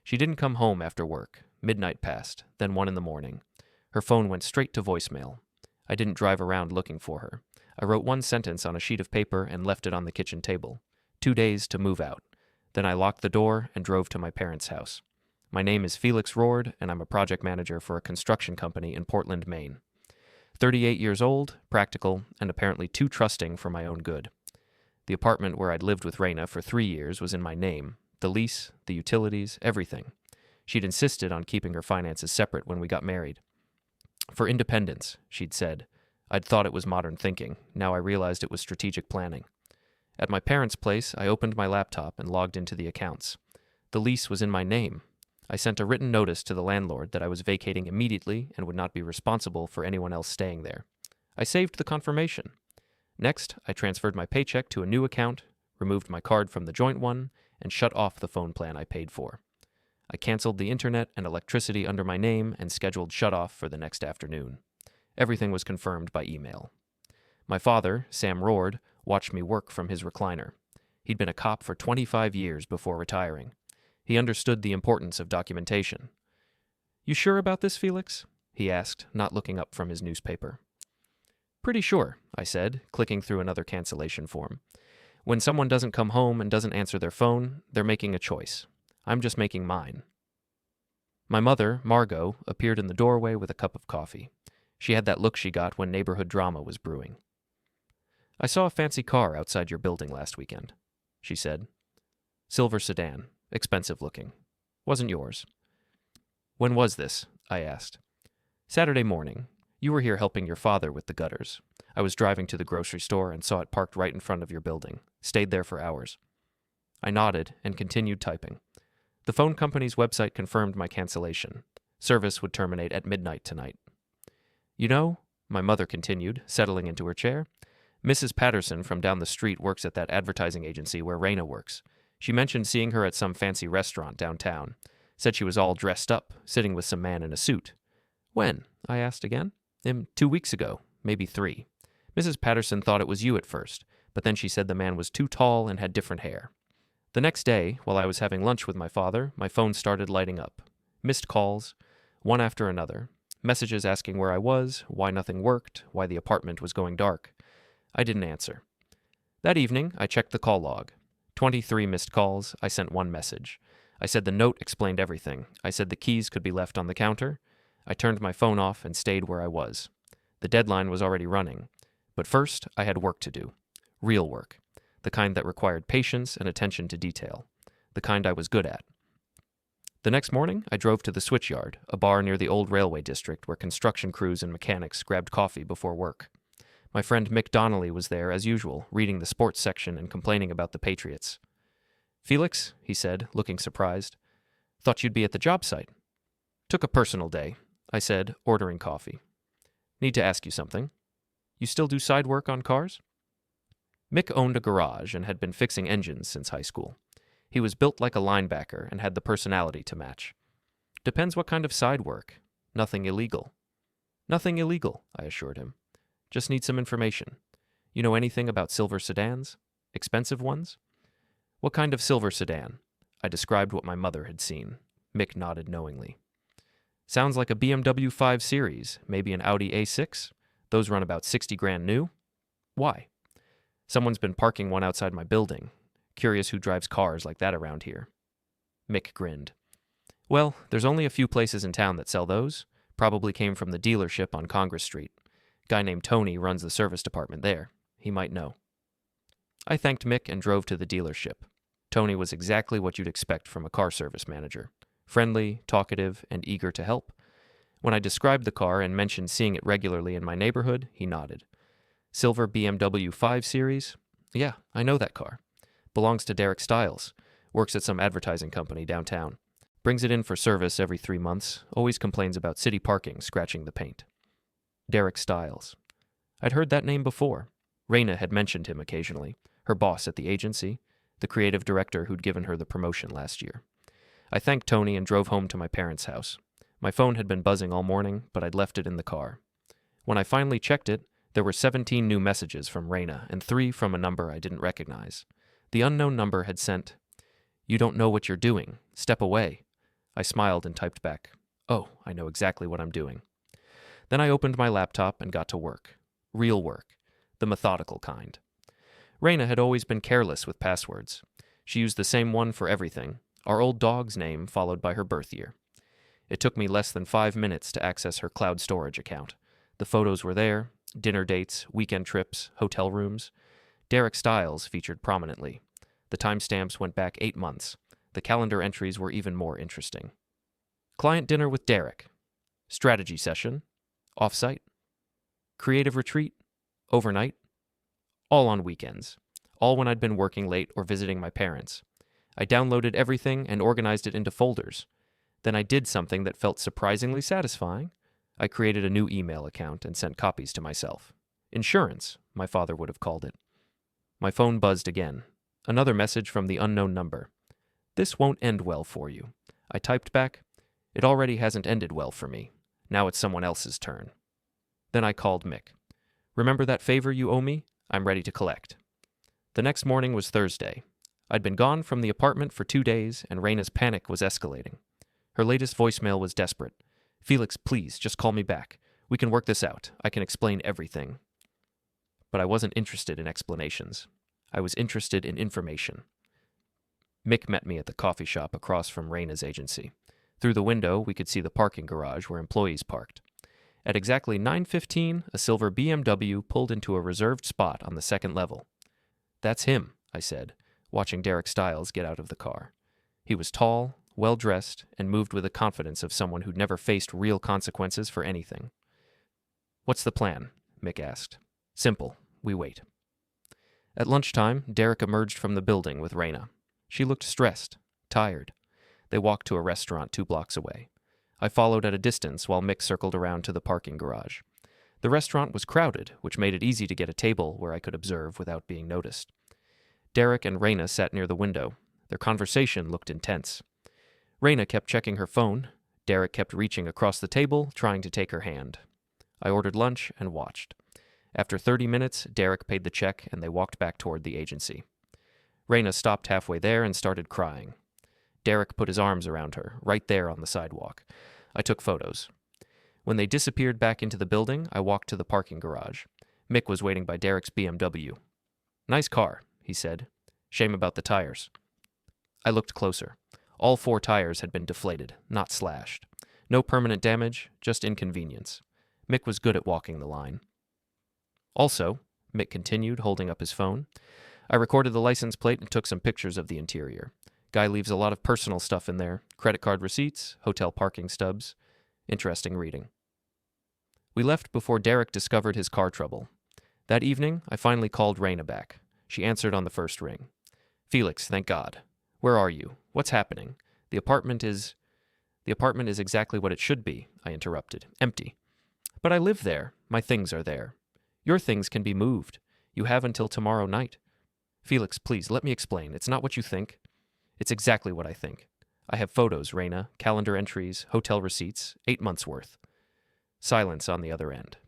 She didn't come home after work. Midnight passed, then 1 in the morning. Her phone went straight to voicemail. I didn't drive around looking for her. I wrote one sentence on a sheet of paper and left it on the kitchen table. 2 days to move out. Then I locked the door and drove to my parents' house. My name is Felix Rourde, and I'm a project manager for a construction company in Portland, Maine. 38 years old, practical, and apparently too trusting for my own good. The apartment where I'd lived with Reina for 3 years was in my name. The lease, the utilities, everything. She'd insisted on keeping her finances separate when we got married. For independence, she'd said. I'd thought it was modern thinking. Now I realized it was strategic planning. At my parents' place, I opened my laptop and logged into the accounts. The lease was in my name. I sent a written notice to the landlord that I was vacating immediately and would not be responsible for anyone else staying there. I saved the confirmation. Next, I transferred my paycheck to a new account, removed my card from the joint one, and shut off the phone plan I paid for. I canceled the internet and electricity under my name and scheduled shut-off for the next afternoon. Everything was confirmed by email. My father, Sam Rourde, watched me work from his recliner. He'd been a cop for 25 years before retiring. He understood the importance of documentation. "You sure about this, Felix?" he asked, not looking up from his newspaper. "Pretty sure," I said, clicking through another cancellation form. "When someone doesn't come home and doesn't answer their phone, they're making a choice. I'm just making mine." My mother, Margot, appeared in the doorway with a cup of coffee. She had that look she got when neighborhood drama was brewing. "I saw a fancy car outside your building last weekend," she said. "Silver sedan, expensive looking. Wasn't yours." "When was this?" I asked. "Saturday morning. You were here helping your father with the gutters. I was driving to the grocery store and saw it parked right in front of your building. Stayed there for hours." I nodded and continued typing. The phone company's website confirmed my cancellation. Service would terminate at midnight tonight. "You know," my mother continued, settling into her chair, "Mrs. Patterson from down the street works at that advertising agency where Reina works. She mentioned seeing her at some fancy restaurant downtown. Said she was all dressed up, sitting with some man in a suit." "When?" I asked again. 2 weeks ago, maybe 3. Mrs. Patterson thought it was you at first, but then she said the man was too tall and had different hair." The next day, while I was having lunch with my father, my phone started lighting up. Missed calls, one after another. Messages asking where I was, why nothing worked, why the apartment was going dark. I didn't answer. That evening, I checked the call log. 23 missed calls. I sent one message. I said the note explained everything. I said the keys could be left on the counter. I turned my phone off and stayed where I was. The deadline was already running. But first, I had work to do. Real work. The kind that required patience and attention to detail. The kind I was good at. The next morning, I drove to the Switchyard, a bar near the old railway district where construction crews and mechanics grabbed coffee before work. My friend Mick Donnelly was there, as usual, reading the sports section and complaining about the Patriots. "Felix," he said, looking surprised. "Thought you'd be at the job site." "Took a personal day," I said, ordering coffee. "Need to ask you something. You still do side work on cars?" Mick owned a garage and had been fixing engines since high school. He was built like a linebacker and had the personality to match. "Depends what kind of side work. Nothing illegal." "Nothing illegal," I assured him. "Just need some information. You know anything about silver sedans? Expensive ones?" "What kind of silver sedan?" I described what my mother had seen. Mick nodded knowingly. "Sounds like a BMW 5 Series, maybe an Audi A6. Those run about 60 grand new." "Why?" "Someone's been parking one outside my building. Curious who drives cars like that around here." Mick grinned. "Well, there's only a few places in town that sell those. Probably came from the dealership on Congress Street. Guy named Tony runs the service department there. He might know." I thanked Mick and drove to the dealership. Tony was exactly what you'd expect from a car service manager. Friendly, talkative, and eager to help. When I described the car and mentioned seeing it regularly in my neighborhood, he nodded. "Silver BMW 5 Series? Yeah, I know that car. Belongs to Derek Stiles. Works at some advertising company downtown. Brings it in for service every 3 months. Always complains about city parking scratching the paint." Derek Stiles. I'd heard that name before. Reina had mentioned him occasionally. Her boss at the agency. The creative director who'd given her the promotion last year. I thanked Tony and drove home to my parents' house. My phone had been buzzing all morning, but I'd left it in the car. When I finally checked it, there were 17 new messages from Reina and 3 from a number I didn't recognize. The unknown number had sent, "You don't know what you're doing. Step away. I smiled and typed back, "Oh, I know exactly what I'm doing." Then I opened my laptop and got to work. Real work. The methodical kind. Reina had always been careless with passwords. She used the same one for everything, our old dog's name followed by her birth year. It took me less than 5 minutes to access her cloud storage account. The photos were there, dinner dates, weekend trips, hotel rooms. Derek Stiles featured prominently. The timestamps went back 8 months. The calendar entries were even more interesting. Client dinner with Derek. Strategy session. Offsite. Creative retreat. Overnight. All on weekends. All when I'd been working late or visiting my parents. I downloaded everything and organized it into folders. Then I did something that felt surprisingly satisfying. I created a new email account and sent copies to myself. Insurance, my father would have called it. My phone buzzed again. Another message from the unknown number. "This won't end well for you." I typed back, "It already hasn't ended well for me. Now it's someone else's turn." Then I called Mick. "Remember that favor you owe me? I'm ready to collect." The next morning was Thursday. I'd been gone from the apartment for 2 days, and Reina's panic was escalating. Her latest voicemail was desperate. "Felix, please, just call me back. We can work this out. I can explain everything." But I wasn't interested in explanations. I was interested in information. Mick met me at the coffee shop across from Reina's agency. Through the window, we could see the parking garage where employees parked. At exactly 9:15, a silver BMW pulled into a reserved spot on the second level. "That's him," I said, watching Derek Stiles get out of the car. He was tall, well-dressed, and moved with the confidence of someone who'd never faced real consequences for anything. "What's the plan?" Mick asked. "Simple. We wait." At lunchtime, Derek emerged from the building with Reina. She looked stressed, tired. They walked to a restaurant 2 blocks away. I followed at a distance while Mick circled around to the parking garage. The restaurant was crowded, which made it easy to get a table where I could observe without being noticed. Derek and Reina sat near the window. Their conversation looked intense. Reina kept checking her phone. Derek kept reaching across the table, trying to take her hand. I ordered lunch and watched. After 30 minutes, Derek paid the check and they walked back toward the agency. Reina stopped halfway there and started crying. Derek put his arms around her, right there on the sidewalk. I took photos. When they disappeared back into the building, I walked to the parking garage. Mick was waiting by Derek's BMW. "Nice car," he said. "Shame about the tires." I looked closer. All 4 tires had been deflated, not slashed. No permanent damage, just inconvenience. Mick was good at walking the line. "Also," Mick continued, holding up his phone, "I recorded the license plate and took some pictures of the interior. Guy leaves a lot of personal stuff in there. Credit card receipts, hotel parking stubs. Interesting reading." We left before Derek discovered his car trouble. That evening, I finally called Reina back. She answered on the first ring. "Felix, thank God. Where are you? What's happening? The apartment is exactly what it should be," I interrupted. "Empty." "But I live there. My things are there." "Your things can be moved. You have until tomorrow night." "Felix, please, let me explain. It's not what you think." "It's exactly what I think. I have photos, Reina, calendar entries, hotel receipts, 8 months' worth." Silence on the other end.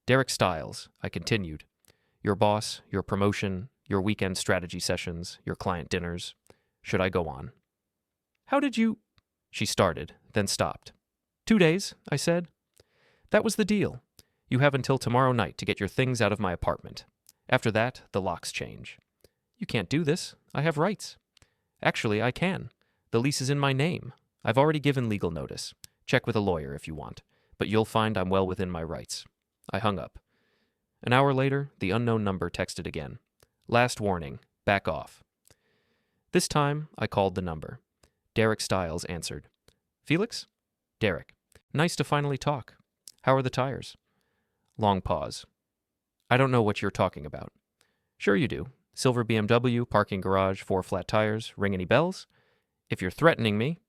"Derek Stiles," I continued. "Your boss, your promotion, your weekend strategy sessions, your client dinners. Should I go on?" "How did you—" She started, then stopped. 2 days, I said. "That was the deal. You have until tomorrow night to get your things out of my apartment. After that, the locks change." "You can't do this. I have rights." "Actually, I can. The lease is in my name. I've already given legal notice. Check with a lawyer if you want, but you'll find I'm well within my rights." I hung up. An hour later, the unknown number texted again. "Last warning. Back off." This time, I called the number. Derek Stiles answered. "Felix?" "Derek. Nice to finally talk. How are the tires?" Long pause. "I don't know what you're talking about." "Sure you do. Silver BMW, parking garage, 4 flat tires. Ring any bells?" "If you're threatening me—"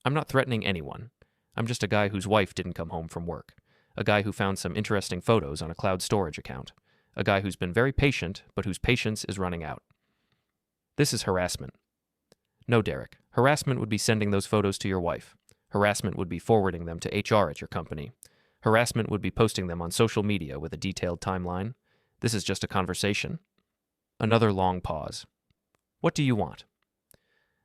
"I'm not threatening anyone. I'm just a guy whose wife didn't come home from work. A guy who found some interesting photos on a cloud storage account. A guy who's been very patient, but whose patience is running out." "This is harassment." "No, Derek. Harassment would be sending those photos to your wife. Harassment would be forwarding them to HR at your company. Harassment would be posting them on social media with a detailed timeline. This is just a conversation." Another long pause. "What do you want?"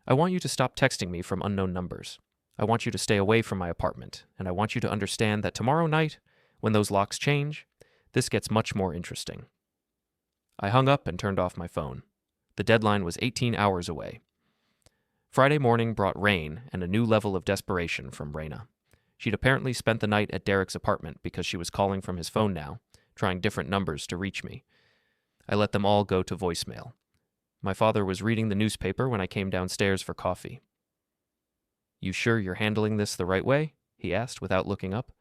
"I want you to stop texting me from unknown numbers. I want you to stay away from my apartment, and I want you to understand that tomorrow night, when those locks change, this gets much more interesting." I hung up and turned off my phone. The deadline was 18 hours away. Friday morning brought rain and a new level of desperation from Reina. She'd apparently spent the night at Derek's apartment because she was calling from his phone now, trying different numbers to reach me. I let them all go to voicemail. My father was reading the newspaper when I came downstairs for coffee. "You sure you're handling this the right way?" he asked without looking up.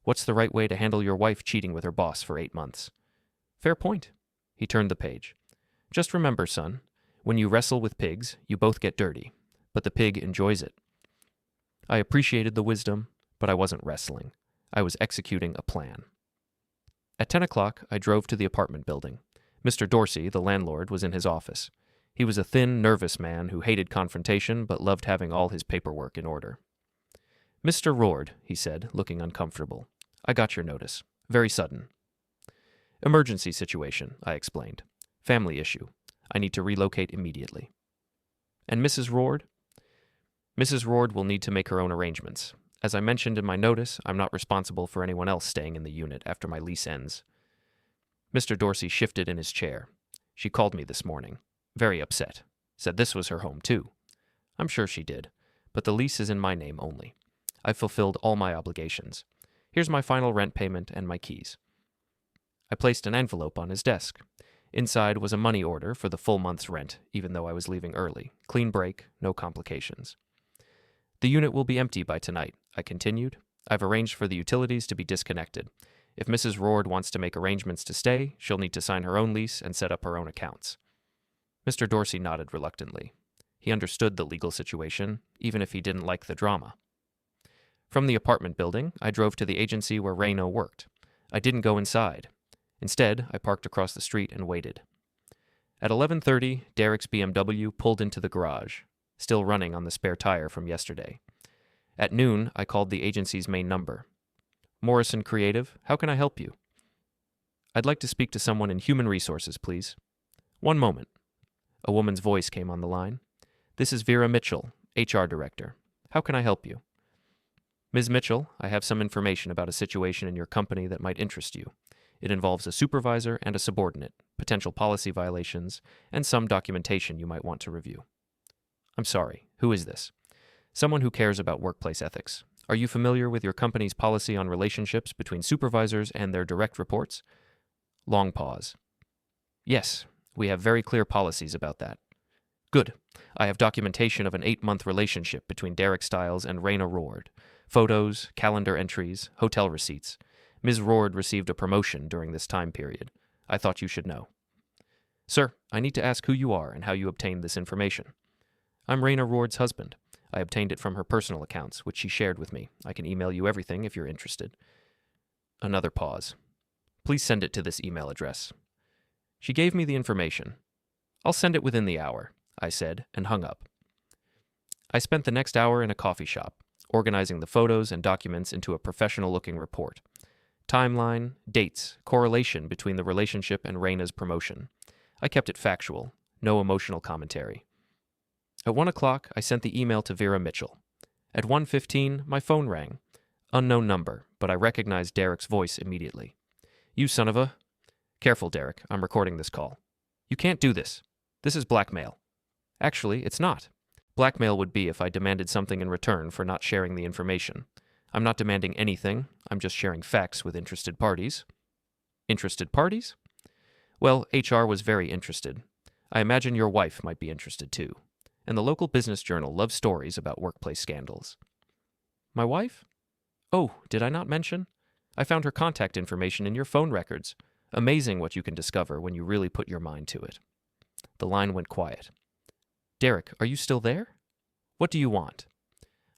"What's the right way to handle your wife cheating with her boss for 8 months?" "Fair point." He turned the page. "Just remember, son, when you wrestle with pigs, you both get dirty, but the pig enjoys it." I appreciated the wisdom, but I wasn't wrestling. I was executing a plan. At 10 o'clock, I drove to the apartment building. Mr. Dorsey, the landlord, was in his office. He was a thin, nervous man who hated confrontation but loved having all his paperwork in order. "Mr. Rourde," he said, looking uncomfortable, "I got your notice. Very sudden." "Emergency situation," I explained. "Family issue. I need to relocate immediately." "And Mrs. Rourde?" "Mrs. Rourde will need to make her own arrangements. As I mentioned in my notice, I'm not responsible for anyone else staying in the unit after my lease ends." Mr. Dorsey shifted in his chair. "She called me this morning. Very upset. Said this was her home, too. I'm sure she did, but the lease is in my name only. I've fulfilled all my obligations. Here's my final rent payment and my keys." I placed an envelope on his desk. Inside was a money order for the full month's rent, even though I was leaving early. Clean break, no complications. "The unit will be empty by tonight," I continued. "I've arranged for the utilities to be disconnected. If Mrs. Rourde wants to make arrangements to stay, she'll need to sign her own lease and set up her own accounts." Mr. Dorsey nodded reluctantly. He understood the legal situation, even if he didn't like the drama. From the apartment building, I drove to the agency where Reina worked. I didn't go inside. Instead, I parked across the street and waited. At 11:30, Derek's BMW pulled into the garage, still running on the spare tire from yesterday. At noon, I called the agency's main number. "Morrison Creative, how can I help you?" "I'd like to speak to someone in human resources, please." "One moment." A woman's voice came on the line. "This is Vera Mitchell, HR Director. How can I help you?" "Ms. Mitchell, I have some information about a situation in your company that might interest you. It involves a supervisor and a subordinate, potential policy violations, and some documentation you might want to review." "I'm sorry, who is this?" "Someone who cares about workplace ethics. Are you familiar with your company's policy on relationships between supervisors and their direct reports?" Long pause. "Yes, we have very clear policies about that." "Good. I have documentation of an 8-month relationship between Derek Stiles and Reina Rourde. Photos, calendar entries, hotel receipts. Ms. Rourde received a promotion during this time period. I thought you should know." "Sir, I need to ask who you are and how you obtained this information." "I'm Reina Rourde's husband. I obtained it from her personal accounts, which she shared with me. I can email you everything if you're interested." Another pause. "Please send it to this email address." She gave me the information. "I'll send it within the hour," I said, and hung up. I spent the next hour in a coffee shop, organizing the photos and documents into a professional-looking report. Timeline, dates, correlation between the relationship and Reina's promotion. I kept it factual, no emotional commentary. At 1 o'clock, I sent the email to Vera Mitchell. At 1:15, my phone rang. Unknown number, but I recognized Derek's voice immediately. "You son of a..." "Careful, Derek, I'm recording this call." "You can't do this. This is blackmail." "Actually, it's not. Blackmail would be if I demanded something in return for not sharing the information. I'm not demanding anything, I'm just sharing facts with interested parties." "Interested parties?" "Well, HR was very interested. I imagine your wife might be interested too. And the local business journal loves stories about workplace scandals." "My wife? Oh, did I not mention? I found her contact information in your phone records. Amazing what you can discover when you really put your mind to it." The line went quiet. "Derek, are you still there? What do you want?"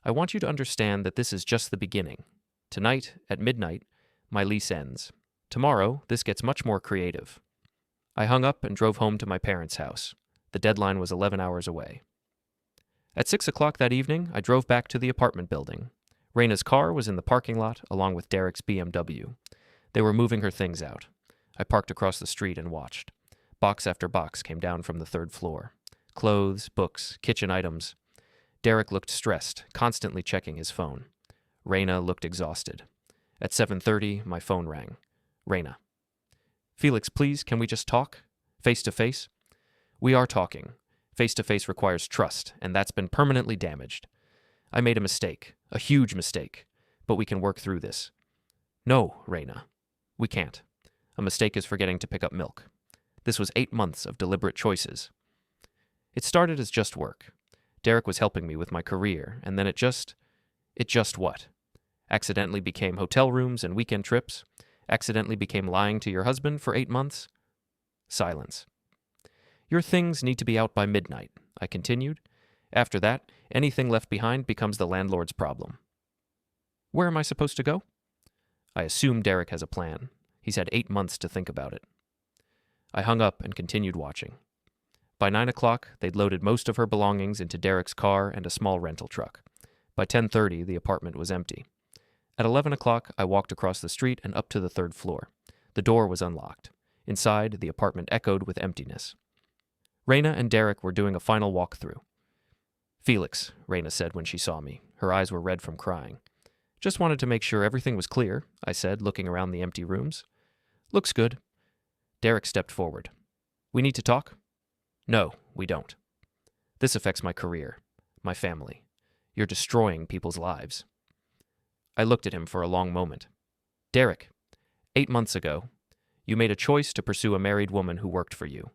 "I want you to understand that this is just the beginning. Tonight, at midnight, my lease ends. Tomorrow, this gets much more creative." I hung up and drove home to my parents' house. The deadline was 11 hours away. At 6 o'clock that evening, I drove back to the apartment building. Reina's car was in the parking lot, along with Derek's BMW. They were moving her things out. I parked across the street and watched. Box after box came down from the 3rd floor. Clothes, books, kitchen items. Derek looked stressed, constantly checking his phone. Reina looked exhausted. At 7:30, my phone rang. Reina. Felix, please, can we just talk? Face to face? We are talking. Face to face requires trust, and that's been permanently damaged. I made a mistake, a huge mistake, but we can work through this. No, Reina. We can't. A mistake is forgetting to pick up milk. This was 8 months of deliberate choices. It started as just work. Derek was helping me with my career, and then it just what? Accidentally became hotel rooms and weekend trips? Accidentally became lying to your husband for 8 months? Silence. Your things need to be out by midnight, I continued. After that, anything left behind becomes the landlord's problem. Where am I supposed to go? I assume Derek has a plan. He's had 8 months to think about it. I hung up and continued watching. By 9 o'clock, they'd loaded most of her belongings into Derek's car and a small rental truck. By 10:30, the apartment was empty. At 11 o'clock, I walked across the street and up to the 3rd floor. The door was unlocked. Inside, the apartment echoed with emptiness. Reina and Derek were doing a final walkthrough. Felix, Reina said when she saw me. Her eyes were red from crying. Just wanted to make sure everything was clear, I said, looking around the empty rooms. Looks good. Derek stepped forward. We need to talk? No, we don't. This affects my career, my family. You're destroying people's lives. I looked at him for a long moment. Derek, 8 months ago, you made a choice to pursue a married woman who worked for you.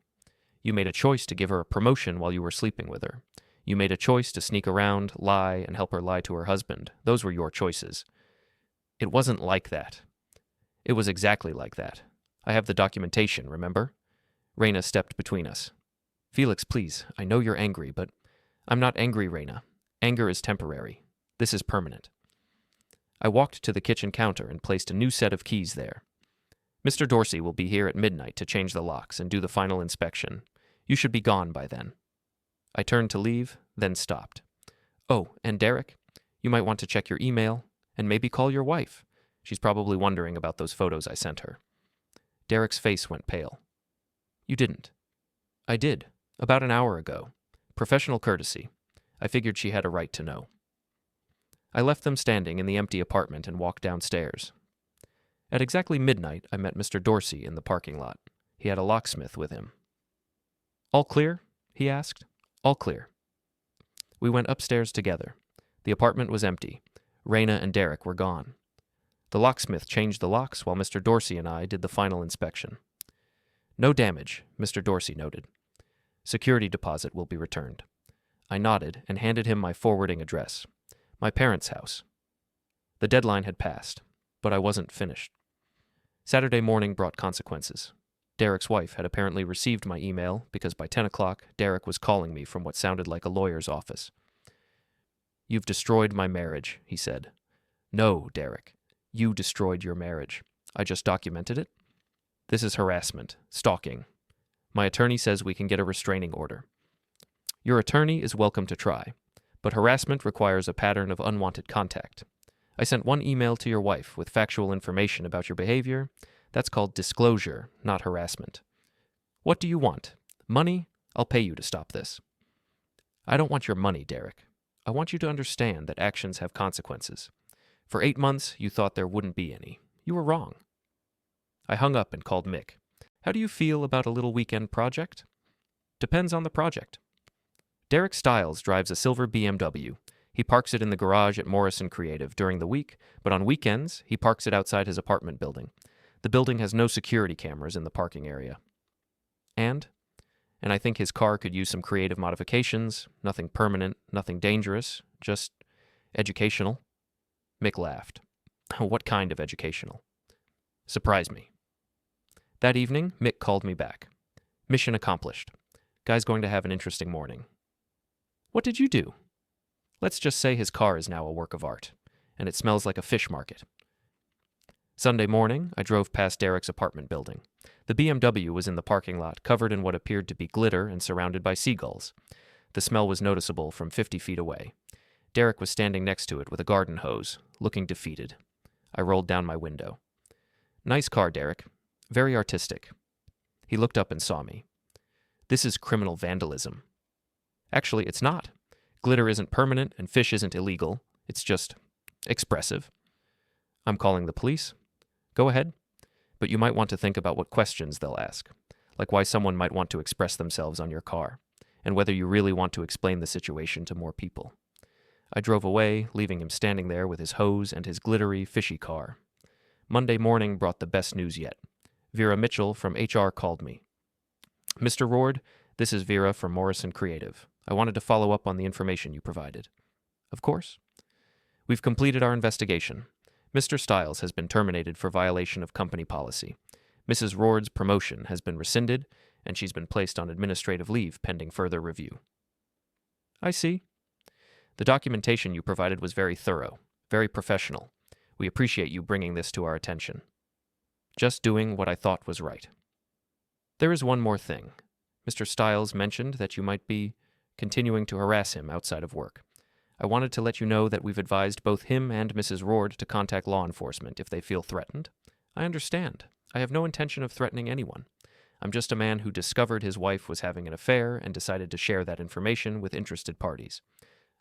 You made a choice to give her a promotion while you were sleeping with her. You made a choice to sneak around, lie, and help her lie to her husband. Those were your choices. It wasn't like that. It was exactly like that. I have the documentation, remember? Reina stepped between us. Felix, please, I know you're angry, but I'm not angry, Reina. Anger is temporary. This is permanent. I walked to the kitchen counter and placed a new set of keys there. Mr. Dorsey will be here at midnight to change the locks and do the final inspection. You should be gone by then. I turned to leave, then stopped. Oh, and Derek, you might want to check your email and maybe call your wife. She's probably wondering about those photos I sent her. Derek's face went pale. You didn't. I did, about an hour ago. Professional courtesy. I figured she had a right to know. I left them standing in the empty apartment and walked downstairs. At exactly midnight, I met Mr. Dorsey in the parking lot. He had a locksmith with him. All clear? He asked. All clear. We went upstairs together. The apartment was empty. Reina and Derek were gone. The locksmith changed the locks while Mr. Dorsey and I did the final inspection. No damage, Mr. Dorsey noted. Security deposit will be returned. I nodded and handed him my forwarding address. My parents' house. The deadline had passed, but I wasn't finished. Saturday morning brought consequences. Derek's wife had apparently received my email because by 10 o'clock, Derek was calling me from what sounded like a lawyer's office. You've destroyed my marriage, he said. No, Derek. You destroyed your marriage. I just documented it. This is harassment, stalking. My attorney says we can get a restraining order. Your attorney is welcome to try, but harassment requires a pattern of unwanted contact. I sent one email to your wife with factual information about your behavior. That's called disclosure, not harassment. What do you want? Money? I'll pay you to stop this. I don't want your money, Derek. I want you to understand that actions have consequences. For 8 months, you thought there wouldn't be any. You were wrong. I hung up and called Mick. How do you feel about a little weekend project? Depends on the project. Derek Stiles drives a silver BMW. He parks it in the garage at Morrison Creative during the week, but on weekends, he parks it outside his apartment building. The building has no security cameras in the parking area. And I think his car could use some creative modifications, nothing permanent, nothing dangerous, just educational. Mick laughed. What kind of educational? Surprise me. That evening, Mick called me back. Mission accomplished. Guy's going to have an interesting morning. What did you do? Let's just say his car is now a work of art, and it smells like a fish market. Sunday morning, I drove past Derek's apartment building. The BMW was in the parking lot, covered in what appeared to be glitter and surrounded by seagulls. The smell was noticeable from 50 feet away. Derek was standing next to it with a garden hose, looking defeated. I rolled down my window. Nice car, Derek. Very artistic. He looked up and saw me. This is criminal vandalism. Actually, it's not. Glitter isn't permanent and fish isn't illegal. It's just expressive. I'm calling the police. Go ahead. But you might want to think about what questions they'll ask, like why someone might want to express themselves on your car, and whether you really want to explain the situation to more people. I drove away, leaving him standing there with his hose and his glittery, fishy car. Monday morning brought the best news yet. Vera Mitchell from HR called me. Mr. Rourde, this is Vera from Morrison Creative. I wanted to follow up on the information you provided. Of course. We've completed our investigation. Mr. Stiles has been terminated for violation of company policy. Mrs. Rourde's promotion has been rescinded, and she's been placed on administrative leave pending further review. I see. The documentation you provided was very thorough, very professional. We appreciate you bringing this to our attention. Just doing what I thought was right. There is one more thing. Mr. Stiles mentioned that you might be continuing to harass him outside of work. I wanted to let you know that we've advised both him and Mrs. Rourde to contact law enforcement if they feel threatened. I understand. I have no intention of threatening anyone. I'm just a man who discovered his wife was having an affair and decided to share that information with interested parties.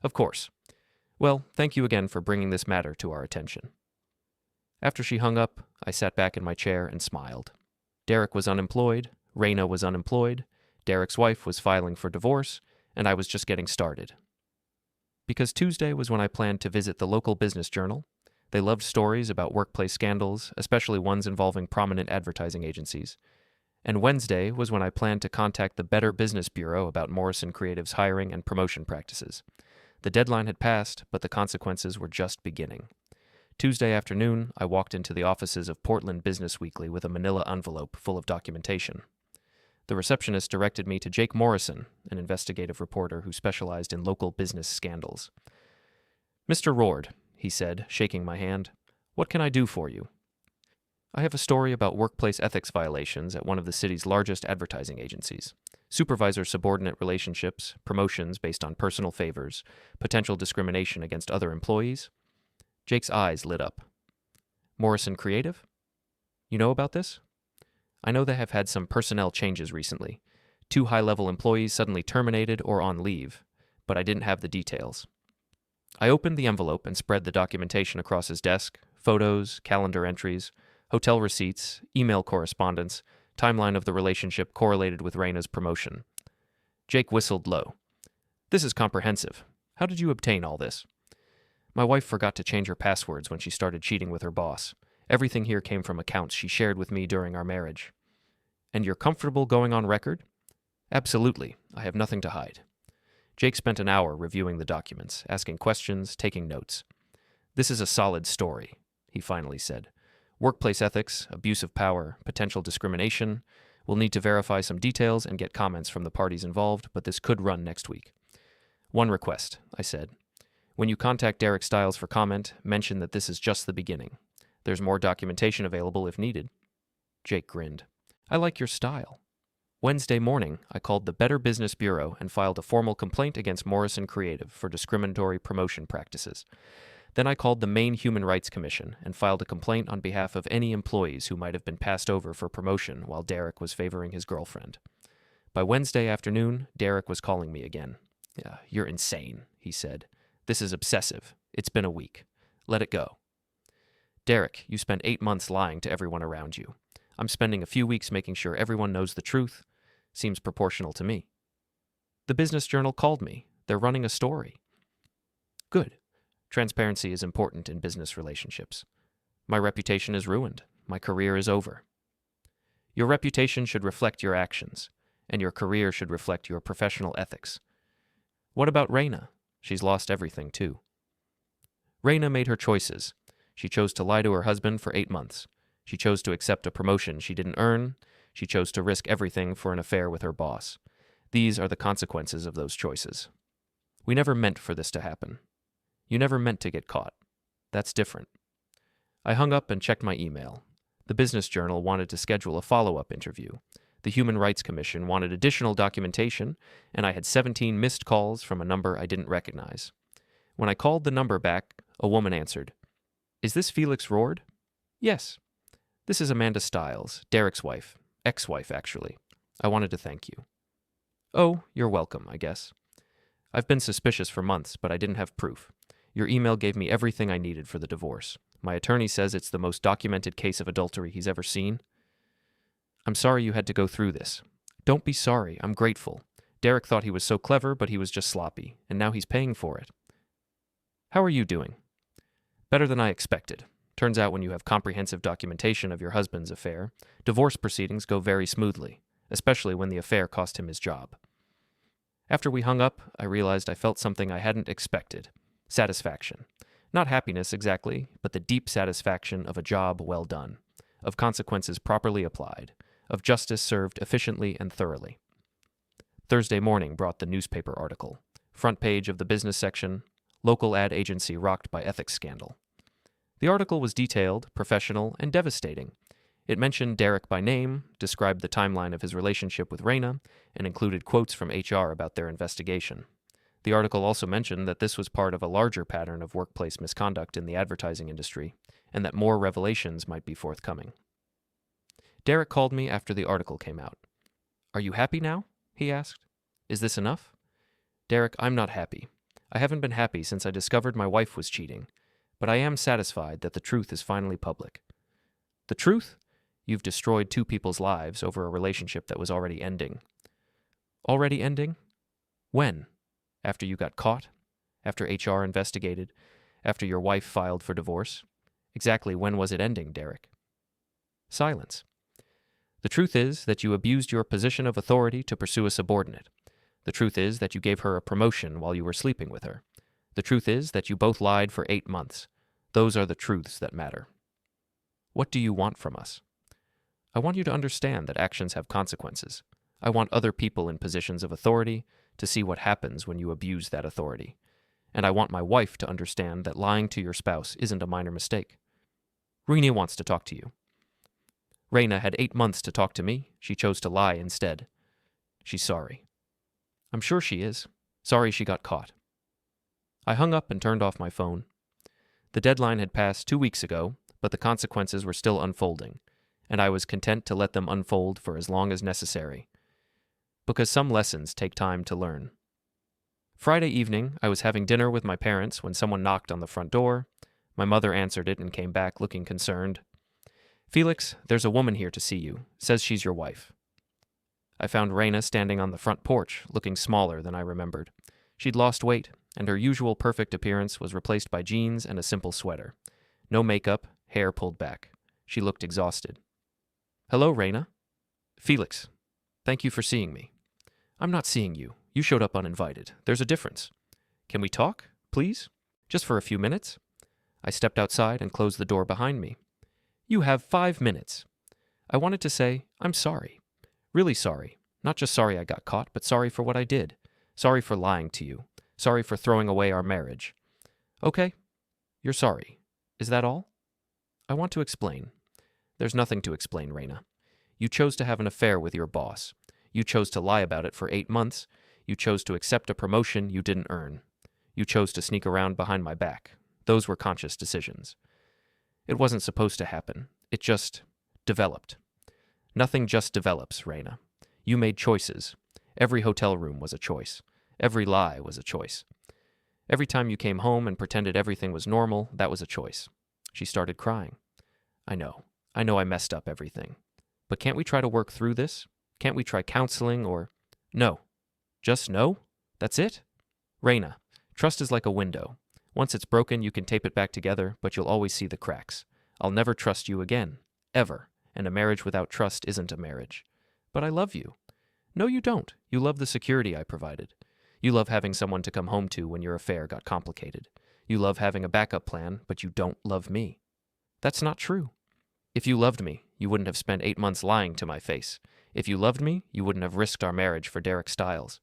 Of course. Well, thank you again for bringing this matter to our attention. After she hung up, I sat back in my chair and smiled. Derek was unemployed, Reina was unemployed, Derek's wife was filing for divorce, and I was just getting started. Because Tuesday was when I planned to visit the local business journal. They loved stories about workplace scandals, especially ones involving prominent advertising agencies. And Wednesday was when I planned to contact the Better Business Bureau about Morrison Creative's hiring and promotion practices. The deadline had passed, but the consequences were just beginning. Tuesday afternoon, I walked into the offices of Portland Business Weekly with a manila envelope full of documentation. The receptionist directed me to Jake Morrison, an investigative reporter who specialized in local business scandals. Mr. Rourde, he said, shaking my hand, what can I do for you? I have a story about workplace ethics violations at one of the city's largest advertising agencies. Supervisor-subordinate relationships, promotions based on personal favors, potential discrimination against other employees. Jake's eyes lit up. Morrison Creative? You know about this? I know they have had some personnel changes recently. 2 high-level employees suddenly terminated or on leave, but I didn't have the details. I opened the envelope and spread the documentation across his desk, photos, calendar entries, hotel receipts, email correspondence, timeline of the relationship correlated with Reina's promotion. Jake whistled low. This is comprehensive. How did you obtain all this? My wife forgot to change her passwords when she started cheating with her boss. Everything here came from accounts she shared with me during our marriage. And you're comfortable going on record? Absolutely. I have nothing to hide. Jake spent an hour reviewing the documents, asking questions, taking notes. This is a solid story, he finally said. Workplace ethics, abuse of power, potential discrimination. We'll need to verify some details and get comments from the parties involved, but this could run next week. One request, I said. When you contact Derek Stiles for comment, mention that this is just the beginning. There's more documentation available if needed. Jake grinned. I like your style. Wednesday morning, I called the Better Business Bureau and filed a formal complaint against Morrison Creative for discriminatory promotion practices. Then I called the Maine Human Rights Commission and filed a complaint on behalf of any employees who might have been passed over for promotion while Derek was favoring his girlfriend. By Wednesday afternoon, Derek was calling me again. You're insane, he said. This is obsessive. It's been a week. Let it go. Derek, you spent 8 months lying to everyone around you. I'm spending a few weeks making sure everyone knows the truth. Seems proportional to me. The Business Journal called me. They're running a story. Good. Transparency is important in business relationships. My reputation is ruined. My career is over. Your reputation should reflect your actions, and your career should reflect your professional ethics. What about Reina? She's lost everything, too. Reina made her choices. She chose to lie to her husband for 8 months. She chose to accept a promotion she didn't earn. She chose to risk everything for an affair with her boss. These are the consequences of those choices. We never meant for this to happen. You never meant to get caught. That's different. I hung up and checked my email. The Business Journal wanted to schedule a follow-up interview. The Human Rights Commission wanted additional documentation, and I had 17 missed calls from a number I didn't recognize. When I called the number back, a woman answered. Is this Felix Rourde? Yes. This is Amanda Stiles, Derek's wife. Ex-wife, actually. I wanted to thank you. Oh, you're welcome, I guess. I've been suspicious for months, but I didn't have proof. Your email gave me everything I needed for the divorce. My attorney says it's the most documented case of adultery he's ever seen. I'm sorry you had to go through this. Don't be sorry, I'm grateful. Derek thought he was so clever, but he was just sloppy, and now he's paying for it. How are you doing? Better than I expected. Turns out when you have comprehensive documentation of your husband's affair, divorce proceedings go very smoothly, especially when the affair cost him his job. After we hung up, I realized I felt something I hadn't expected. Satisfaction. Not happiness exactly, but the deep satisfaction of a job well done, of consequences properly applied, of justice served efficiently and thoroughly. Thursday morning brought the newspaper article. Front page of the business section, local ad agency rocked by ethics scandal. The article was detailed, professional, and devastating. It mentioned Derek by name, described the timeline of his relationship with Reina, and included quotes from HR about their investigation. The article also mentioned that this was part of a larger pattern of workplace misconduct in the advertising industry, and that more revelations might be forthcoming. Derek called me after the article came out. "Are you happy now?" he asked. "Is this enough?" "Derek, I'm not happy. I haven't been happy since I discovered my wife was cheating, but I am satisfied that the truth is finally public." "The truth? You've destroyed two people's lives over a relationship that was already ending." "Already ending? When? After you got caught? After HR investigated? After your wife filed for divorce? Exactly when was it ending, Derek?" Silence. "The truth is that you abused your position of authority to pursue a subordinate. The truth is that you gave her a promotion while you were sleeping with her. The truth is that you both lied for 8 months. Those are the truths that matter." "What do you want from us?" "I want you to understand that actions have consequences. I want other people in positions of authority to see what happens when you abuse that authority. And I want my wife to understand that lying to your spouse isn't a minor mistake." "Reina wants to talk to you." "Reina had 8 months to talk to me. She chose to lie instead. She's sorry." "I'm sure she is. Sorry she got caught." I hung up and turned off my phone. The deadline had passed 2 weeks ago, but the consequences were still unfolding, and I was content to let them unfold for as long as necessary. Because some lessons take time to learn. Friday evening, I was having dinner with my parents when someone knocked on the front door. My mother answered it and came back looking concerned. "Felix, there's a woman here to see you. Says she's your wife." I found Reina standing on the front porch, looking smaller than I remembered. She'd lost weight, and her usual perfect appearance was replaced by jeans and a simple sweater. No makeup, hair pulled back. She looked exhausted. "Hello, Reina." "Felix, thank you for seeing me." "I'm not seeing you. You showed up uninvited. There's a difference." "Can we talk, please? Just for a few minutes?" I stepped outside and closed the door behind me. "You have 5 minutes." I wanted to say, "I'm sorry. Really sorry. Not just sorry I got caught, but sorry for what I did. Sorry for lying to you. Sorry for throwing away our marriage." "Okay. You're sorry. Is that all?" "I want to explain." "There's nothing to explain, Reina. You chose to have an affair with your boss. You chose to lie about it for 8 months. You chose to accept a promotion you didn't earn. You chose to sneak around behind my back. Those were conscious decisions. It wasn't supposed to happen. It just developed. Nothing just develops, Reina. You made choices. Every hotel room was a choice. Every lie was a choice. Every time you came home and pretended everything was normal, that was a choice." She started crying. I know I messed up everything. But can't we try to work through this? Can't we try counseling or—" "No." "Just no? That's it?" "Reina, trust is like a window. Once it's broken, you can tape it back together, but you'll always see the cracks. I'll never trust you again. Ever. And a marriage without trust isn't a marriage." "But I love you." "No, you don't. You love the security I provided. You love having someone to come home to when your affair got complicated. You love having a backup plan, but you don't love me." "That's not true." "If you loved me, you wouldn't have spent 8 months lying to my face. If you loved me, you wouldn't have risked our marriage for Derek Stiles.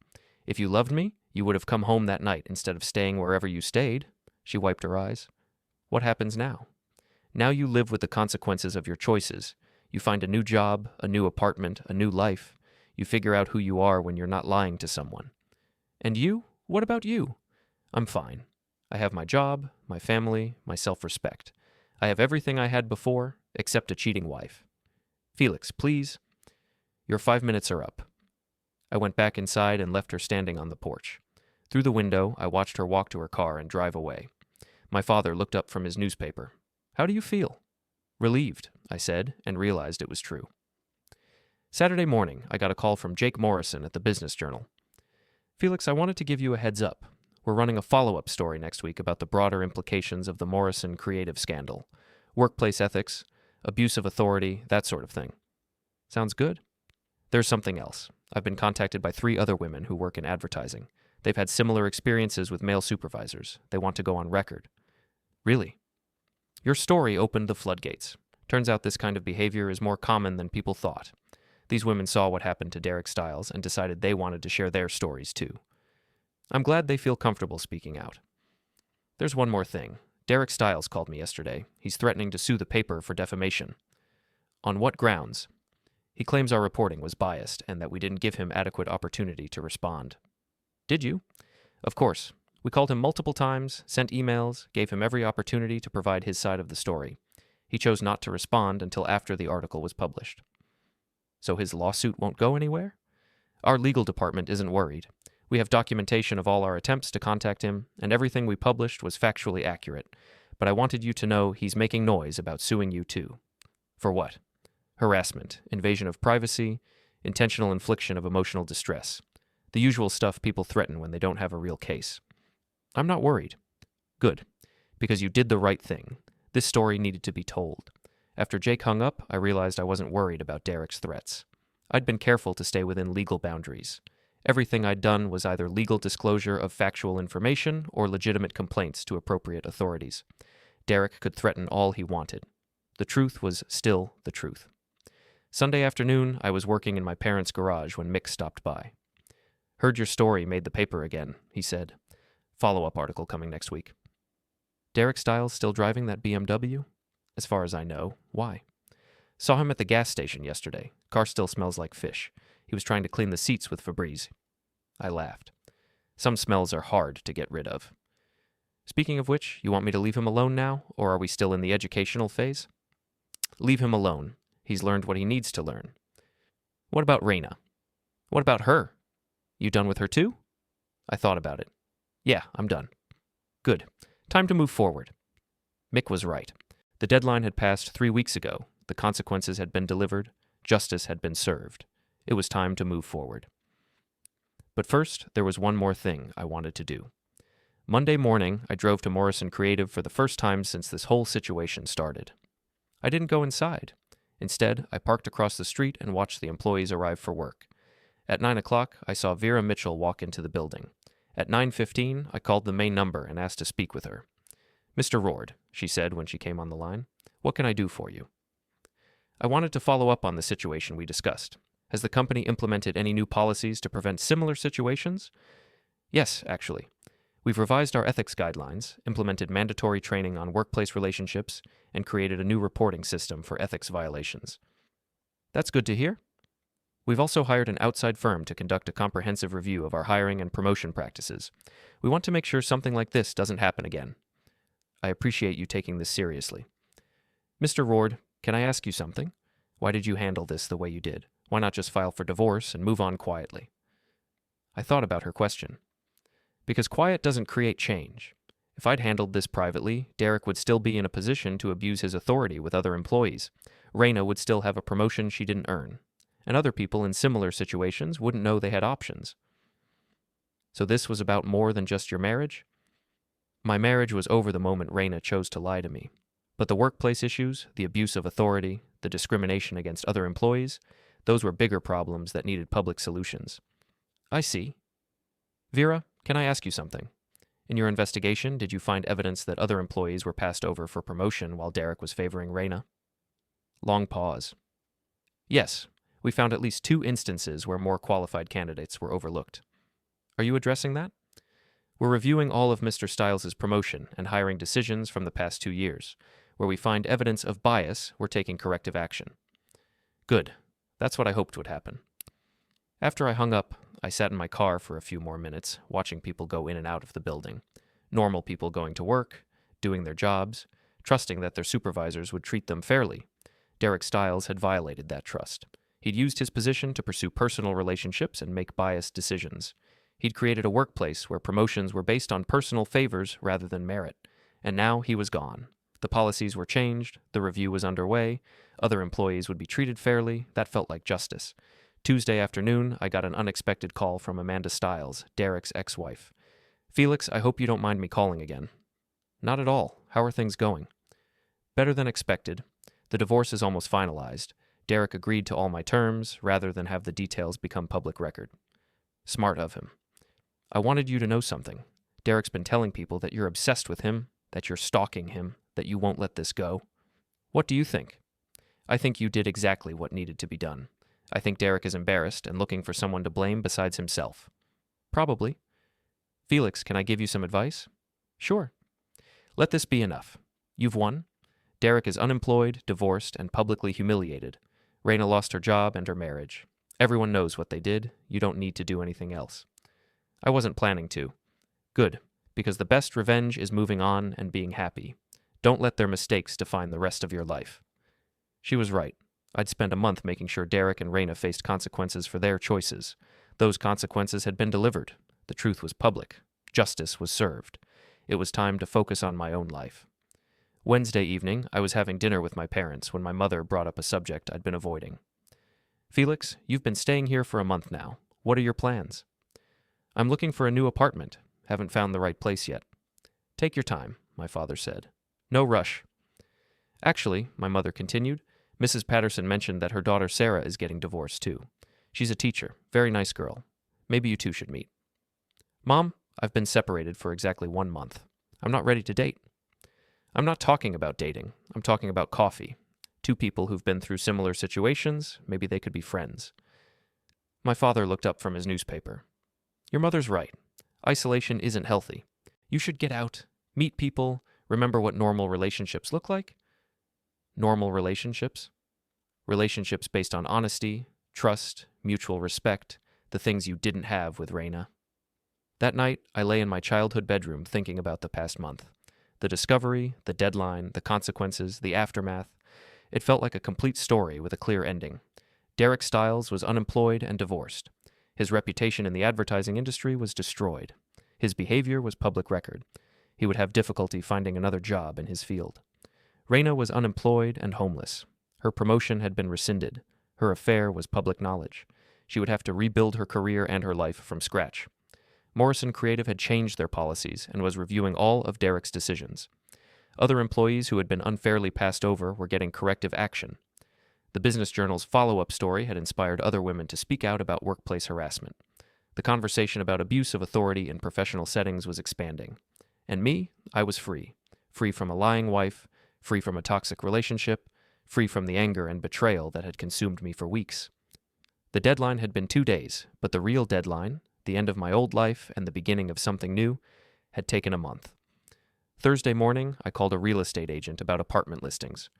If you loved me, you would have come home that night instead of staying wherever you stayed." She wiped her eyes. "What happens now?" "Now you live with the consequences of your choices. You find a new job, a new apartment, a new life. You figure out who you are when you're not lying to someone." "And you? What about you?" "I'm fine. I have my job, my family, my self-respect. I have everything I had before, except a cheating wife." "Felix, please." "Your 5 minutes are up." I went back inside and left her standing on the porch. Through the window, I watched her walk to her car and drive away. My father looked up from his newspaper. "How do you feel?" "Relieved," I said, and realized it was true. Saturday morning, I got a call from Jake Morrison at the Business Journal. "Felix, I wanted to give you a heads up. We're running a follow-up story next week about the broader implications of the Morrison Creative scandal. Workplace ethics, abuse of authority, that sort of thing." "Sounds good." "There's something else. I've been contacted by 3 other women who work in advertising. They've had similar experiences with male supervisors. They want to go on record." "Really?" "Your story opened the floodgates. Turns out this kind of behavior is more common than people thought. These women saw what happened to Derek Stiles and decided they wanted to share their stories too. I'm glad they feel comfortable speaking out. There's one more thing. Derek Stiles called me yesterday. He's threatening to sue the paper for defamation." "On what grounds?" "He claims our reporting was biased and that we didn't give him adequate opportunity to respond." "Did you?" "Of course. We called him multiple times, sent emails, gave him every opportunity to provide his side of the story. He chose not to respond until after the article was published." "So his lawsuit won't go anywhere?" "Our legal department isn't worried. We have documentation of all our attempts to contact him, and everything we published was factually accurate. But I wanted you to know he's making noise about suing you too." "For what?" "Harassment, invasion of privacy, intentional infliction of emotional distress. The usual stuff people threaten when they don't have a real case." "I'm not worried." "Good, because you did the right thing. This story needed to be told. After Jake hung up, I realized I wasn't worried about Derek's threats. I'd been careful to stay within legal boundaries. Everything I'd done was either legal disclosure of factual information or legitimate complaints to appropriate authorities. Derek could threaten all he wanted. The truth was still the truth. Sunday afternoon, I was working in my parents' garage when Mick stopped by. "Heard your story made the paper again," he said. "Follow-up article coming next week." "Derek Stiles still driving that BMW?" "As far as I know. Why?" "Saw him at the gas station yesterday. Car still smells like fish. He was trying to clean the seats with Febreze." I laughed. Some smells are hard to get rid of. "Speaking of which, you want me to leave him alone now, or are we still in the educational phase?" "Leave him alone. He's learned what he needs to learn." "What about Reina?" "What about her?" "You done with her too?" I thought about it. "Yeah, I'm done." "Good. Time to move forward." Mick was right. The deadline had passed 3 weeks ago. The consequences had been delivered. Justice had been served. It was time to move forward. But first, there was one more thing I wanted to do. Monday morning, I drove to Morrison Creative for the first time since this whole situation started. I didn't go inside. Instead, I parked across the street and watched the employees arrive for work. At 9 o'clock, I saw Vera Mitchell walk into the building. At 9:15, I called the main number and asked to speak with her. "Mr. Rourde," she said when she came on the line, "what can I do for you?" "I wanted to follow up on the situation we discussed. Has the company implemented any new policies to prevent similar situations?" "Yes, actually. We've revised our ethics guidelines, implemented mandatory training on workplace relationships, and created a new reporting system for ethics violations." "That's good to hear." "We've also hired an outside firm to conduct a comprehensive review of our hiring and promotion practices. We want to make sure something like this doesn't happen again." "I appreciate you taking this seriously." "Mr. Rourde, can I ask you something? Why did you handle this the way you did? Why not just file for divorce and move on quietly?" I thought about her question. Because quiet doesn't create change. If I'd handled this privately, Derek would still be in a position to abuse his authority with other employees. Reina would still have a promotion she didn't earn. And other people in similar situations wouldn't know they had options. So this was about more than just your marriage? My marriage was over the moment Reina chose to lie to me. But the workplace issues, the abuse of authority, the discrimination against other employees, those were bigger problems that needed public solutions. I see. Vera, can I ask you something? In your investigation, did you find evidence that other employees were passed over for promotion while Derek was favoring Reina? Long pause. Yes, we found at least 2 instances where more qualified candidates were overlooked. Are you addressing that? We're reviewing all of Mr. Stiles' promotion and hiring decisions from the past 2 years. Where we find evidence of bias, we're taking corrective action. Good. That's what I hoped would happen. After I hung up, I sat in my car for a few more minutes, watching people go in and out of the building. Normal people going to work, doing their jobs, trusting that their supervisors would treat them fairly. Derek Stiles had violated that trust. He'd used his position to pursue personal relationships and make biased decisions. He'd created a workplace where promotions were based on personal favors rather than merit, and now he was gone. The policies were changed, the review was underway, other employees would be treated fairly. That felt like justice. Tuesday afternoon, I got an unexpected call from Amanda Stiles, Derek's ex-wife. "Felix, I hope you don't mind me calling again." "Not at all. How are things going?" "Better than expected. The divorce is almost finalized. Derek agreed to all my terms, rather than have the details become public record." "Smart of him." "I wanted you to know something. Derek's been telling people that you're obsessed with him, that you're stalking him, that you won't let this go." "What do you think?" "I think you did exactly what needed to be done. I think Derek is embarrassed and looking for someone to blame besides himself." "Probably." "Felix, can I give you some advice?" "Sure." "Let this be enough. You've won. Derek is unemployed, divorced, and publicly humiliated. Reina lost her job and her marriage. Everyone knows what they did. You don't need to do anything else." "I wasn't planning to." "Good, because the best revenge is moving on and being happy. Don't let their mistakes define the rest of your life." She was right. I'd spent a month making sure Derek and Reina faced consequences for their choices. Those consequences had been delivered. The truth was public. Justice was served. It was time to focus on my own life. Wednesday evening, I was having dinner with my parents when my mother brought up a subject I'd been avoiding. "Felix, you've been staying here for a month now. What are your plans?" "I'm looking for a new apartment. Haven't found the right place yet." "Take your time," my father said. "No rush." "Actually," my mother continued, "Mrs. Patterson mentioned that her daughter Sarah is getting divorced too. She's a teacher, very nice girl. Maybe you two should meet." "Mom, I've been separated for exactly 1 month. I'm not ready to date." "I'm not talking about dating. I'm talking about coffee. Two people who've been through similar situations, maybe they could be friends." My father looked up from his newspaper. "Your mother's right. Isolation isn't healthy. You should get out, meet people, remember what normal relationships look like." "Normal relationships?" "Relationships based on honesty, trust, mutual respect, the things you didn't have with Reina." That night, I lay in my childhood bedroom thinking about the past month. The discovery, the deadline, the consequences, the aftermath. It felt like a complete story with a clear ending. Derek Stiles was unemployed and divorced. His reputation in the advertising industry was destroyed. His behavior was public record. He would have difficulty finding another job in his field. Reina was unemployed and homeless. Her promotion had been rescinded. Her affair was public knowledge. She would have to rebuild her career and her life from scratch. Morrison Creative had changed their policies and was reviewing all of Derek's decisions. Other employees who had been unfairly passed over were getting corrective action. The Business Journal's follow-up story had inspired other women to speak out about workplace harassment. The conversation about abuse of authority in professional settings was expanding. And me, I was free. Free from a lying wife, free from a toxic relationship, free from the anger and betrayal that had consumed me for weeks. The deadline had been 2 days, but the real deadline, the end of my old life and the beginning of something new, had taken a month. Thursday morning, I called a real estate agent about apartment listings.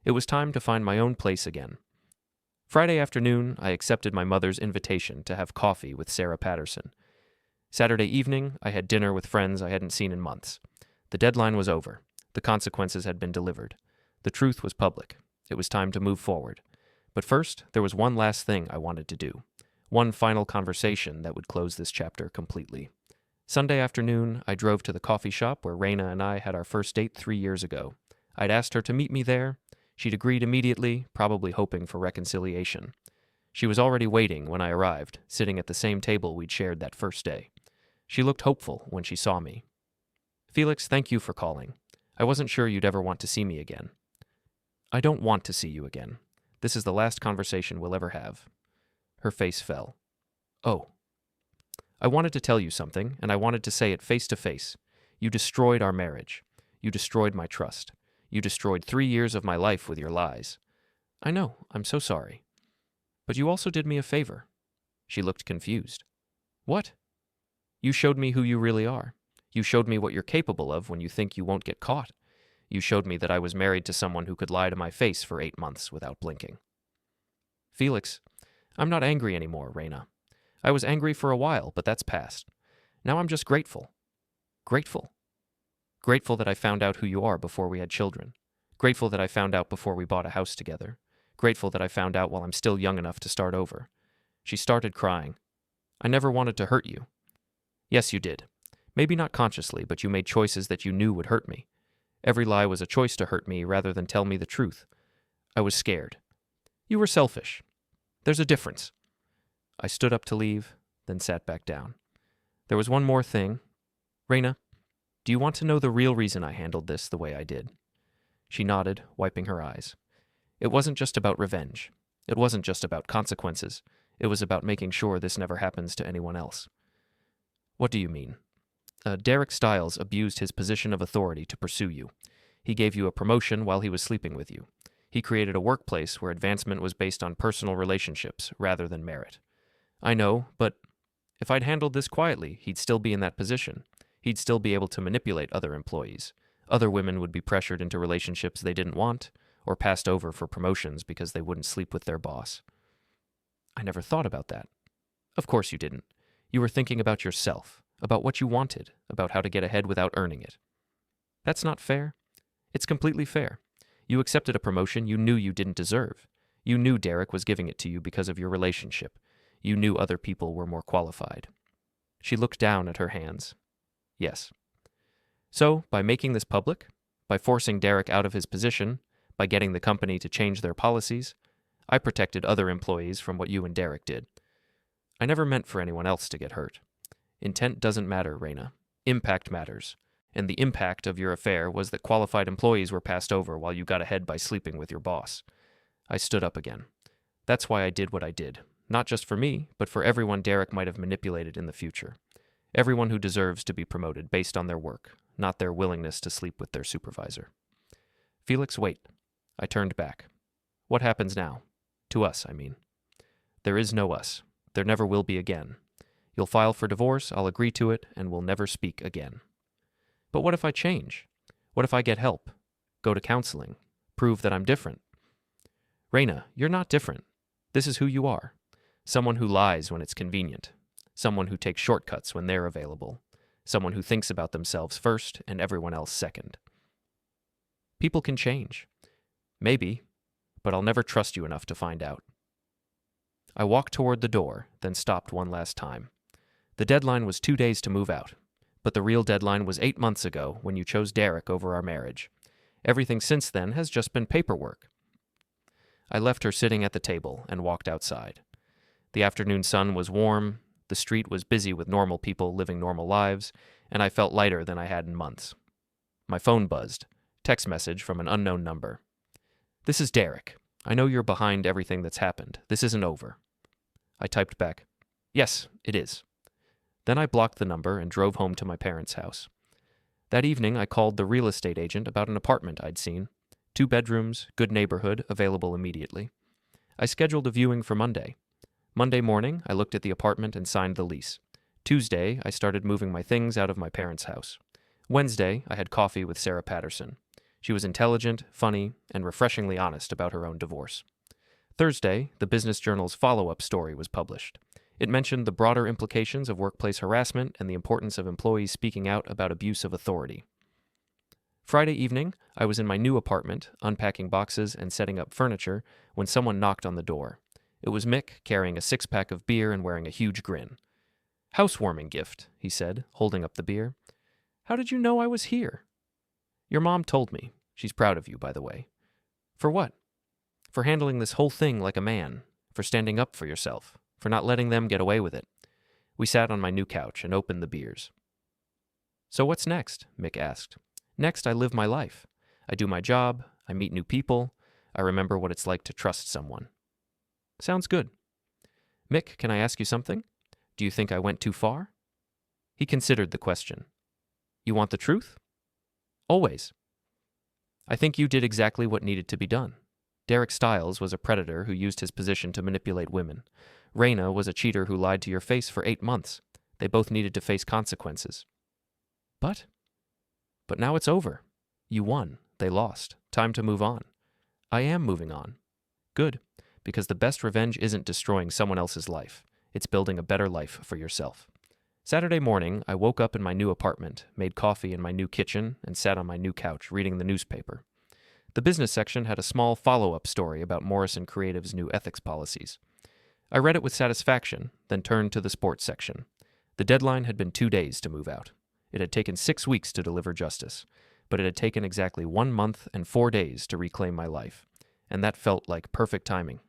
It was time to find my own place again. Friday afternoon, I accepted my mother's invitation to have coffee with Sarah Patterson. Saturday evening, I had dinner with friends I hadn't seen in months. The deadline was over. The consequences had been delivered. The truth was public. It was time to move forward. But first, there was one last thing I wanted to do. One final conversation that would close this chapter completely. Sunday afternoon, I drove to the coffee shop where Reina and I had our first date 3 years ago. I'd asked her to meet me there. She'd agreed immediately, probably hoping for reconciliation. She was already waiting when I arrived, sitting at the same table we'd shared that first day. She looked hopeful when she saw me. "Felix, thank you for calling. I wasn't sure you'd ever want to see me again." "I don't want to see you again. This is the last conversation we'll ever have." Her face fell. "Oh." "I wanted to tell you something, and I wanted to say it face to face. You destroyed our marriage. You destroyed my trust. You destroyed 3 years of my life with your lies." "I know. I'm so sorry." "But you also did me a favor." She looked confused. "What?" "You showed me who you really are. You showed me what you're capable of when you think you won't get caught. You showed me that I was married to someone who could lie to my face for 8 months without blinking." "Felix, I'm not angry anymore, Reina. I was angry for a while, but that's past. Now I'm just grateful." "Grateful?" "Grateful that I found out who you are before we had children. Grateful that I found out before we bought a house together. Grateful that I found out while I'm still young enough to start over." She started crying. "I never wanted to hurt you. Yes, you did. Maybe not consciously, but you made choices that you knew would hurt me. Every lie was a choice to hurt me rather than tell me the truth. I was scared. You were selfish. There's a difference. I stood up to leave, then sat back down. There was one more thing. Reina, do you want to know the real reason I handled this the way I did? She nodded, wiping her eyes. It wasn't just about revenge. It wasn't just about consequences. It was about making sure this never happens to anyone else. What do you mean? Derek Stiles abused his position of authority to pursue you. He gave you a promotion while he was sleeping with you. He created a workplace where advancement was based on personal relationships rather than merit. I know, but if I'd handled this quietly, he'd still be in that position. He'd still be able to manipulate other employees. Other women would be pressured into relationships they didn't want, or passed over for promotions because they wouldn't sleep with their boss. I never thought about that. Of course you didn't. You were thinking about yourself, about what you wanted, about how to get ahead without earning it. That's not fair. It's completely fair. You accepted a promotion you knew you didn't deserve. You knew Derek was giving it to you because of your relationship. You knew other people were more qualified. She looked down at her hands. Yes. So, by making this public, by forcing Derek out of his position, by getting the company to change their policies, I protected other employees from what you and Derek did. I never meant for anyone else to get hurt. Intent doesn't matter, Reina. Impact matters. And the impact of your affair was that qualified employees were passed over while you got ahead by sleeping with your boss. I stood up again. That's why I did what I did. Not just for me, but for everyone Derek might have manipulated in the future. Everyone who deserves to be promoted based on their work, not their willingness to sleep with their supervisor. Felix, wait. I turned back. What happens now? To us, I mean. There is no us. There never will be again. You'll file for divorce, I'll agree to it, and we'll never speak again. But what if I change? What if I get help? Go to counseling? Prove that I'm different? Reina, you're not different. This is who you are. Someone who lies when it's convenient. Someone who takes shortcuts when they're available. Someone who thinks about themselves first and everyone else second. People can change. Maybe, but I'll never trust you enough to find out. I walked toward the door, then stopped one last time. The deadline was 2 days to move out, but the real deadline was 8 months ago when you chose Derek over our marriage. Everything since then has just been paperwork. I left her sitting at the table and walked outside. The afternoon sun was warm, the street was busy with normal people living normal lives, and I felt lighter than I had in months. My phone buzzed. Text message from an unknown number. This is Derek. I know you're behind everything that's happened. This isn't over. I typed back, yes, it is. Then I blocked the number and drove home to my parents' house. That evening, I called the real estate agent about an apartment I'd seen. 2 bedrooms, good neighborhood, available immediately. I scheduled a viewing for Monday. Monday morning, I looked at the apartment and signed the lease. Tuesday, I started moving my things out of my parents' house. Wednesday, I had coffee with Sarah Patterson. She was intelligent, funny, and refreshingly honest about her own divorce. Thursday, the Business Journal's follow-up story was published. It mentioned the broader implications of workplace harassment and the importance of employees speaking out about abuse of authority. Friday evening, I was in my new apartment, unpacking boxes and setting up furniture, when someone knocked on the door. It was Mick, carrying a 6-pack of beer and wearing a huge grin. "Housewarming gift," he said, holding up the beer. "How did you know I was here?" "Your mom told me. She's proud of you, by the way." "For what?" "For handling this whole thing like a man, for standing up for yourself, for not letting them get away with it." We sat on my new couch and opened the beers. "So what's next?" Mick asked. "Next, I live my life. I do my job, I meet new people, I remember what it's like to trust someone." "Sounds good." "Mick, can I ask you something? Do you think I went too far?" He considered the question. "You want the truth?" "Always." "I think you did exactly what needed to be done. Derek Stiles was a predator who used his position to manipulate women. Reina was a cheater who lied to your face for 8 months. They both needed to face consequences." But now it's over. You won. They lost. Time to move on. I am moving on. Good, because the best revenge isn't destroying someone else's life. It's building a better life for yourself. Saturday morning, I woke up in my new apartment, made coffee in my new kitchen, and sat on my new couch reading the newspaper. The business section had a small follow-up story about Morrison Creative's new ethics policies. I read it with satisfaction, then turned to the sports section. The deadline had been 2 days to move out. It had taken 6 weeks to deliver justice, but it had taken exactly 1 month and 4 days to reclaim my life, and that felt like perfect timing.